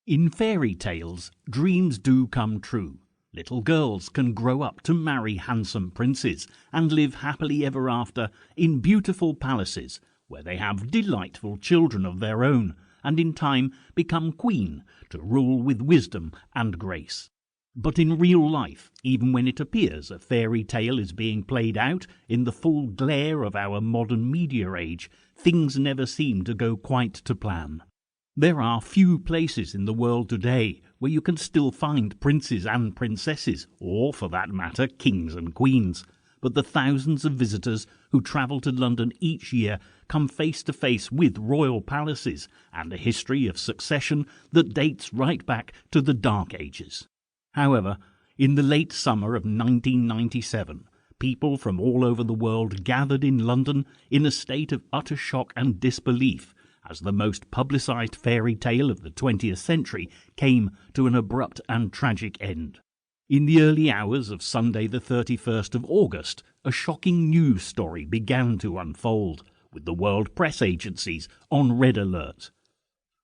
In fairy tales, dreams do come true. Little girls can grow up to marry handsome princes and live happily ever after in beautiful palaces where they have delightful children of their own and in time become queen to rule with wisdom and grace. But in real life, even when it appears a fairy tale is being played out in the full glare of our modern media age, things never seem to go quite to plan. There are few places in the world today where you can still find princes and princesses, or for that matter, kings and queens. But the thousands of visitors who travel to London each year come face to face with royal palaces and a history of succession that dates right back to the Dark Ages. However, in the late summer of 1997, people from all over the world gathered in London in a state of utter shock and disbelief as the most publicised fairy tale of the 20th century came to an abrupt and tragic end. In the early hours of Sunday the 31st of August, a shocking news story began to unfold, with the world press agencies on red alert.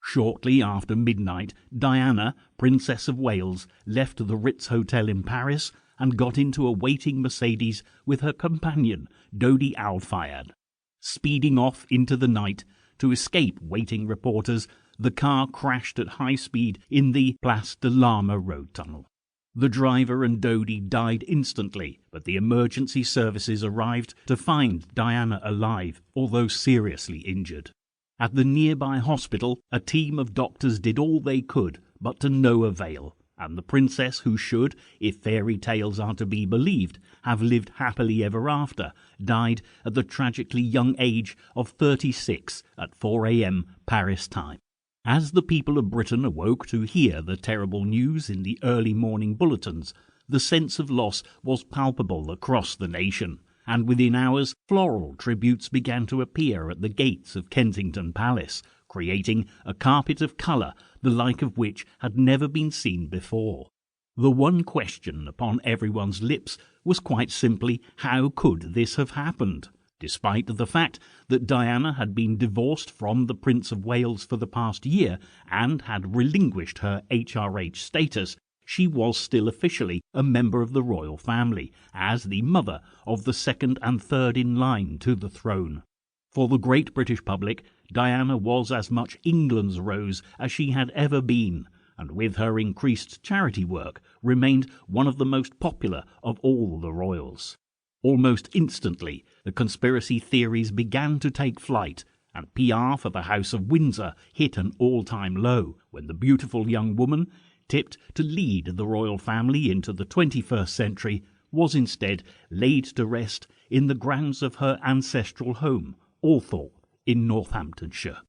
Shortly after midnight, Diana, Princess of Wales, left the Ritz Hotel in Paris and got into a waiting Mercedes with her companion, Dodi Al-Fayed. Speeding off into the night, to escape waiting reporters, the car crashed at high speed in the Place de l'Arme road tunnel. The driver and Dodi died instantly, but the emergency services arrived to find Diana alive, although seriously injured. At the nearby hospital, a team of doctors did all they could, but to no avail, and the princess who should, if fairy tales are to be believed, have lived happily ever after, died at the tragically young age of 36 at 4 a.m. Paris time. As the people of Britain awoke to hear the terrible news in the early morning bulletins, the sense of loss was palpable across the nation, and within hours floral tributes began to appear at the gates of Kensington Palace, creating a carpet of colour the like of which had never been seen before. The one question upon everyone's lips was quite simply, how could this have happened? Despite the fact that Diana had been divorced from the Prince of Wales for the past year and had relinquished her HRH status, she was still officially a member of the royal family, as the mother of the second and third in line to the throne. For the great British public, Diana was as much England's Rose as she had ever been, and with her increased charity work remained one of the most popular of all the royals. Almost instantly, the conspiracy theories began to take flight, and PR for the House of Windsor hit an all-time low when the beautiful young woman, tipped to lead the royal family into the 21st century, was instead laid to rest in the grounds of her ancestral home, Althorpe, in Northamptonshire.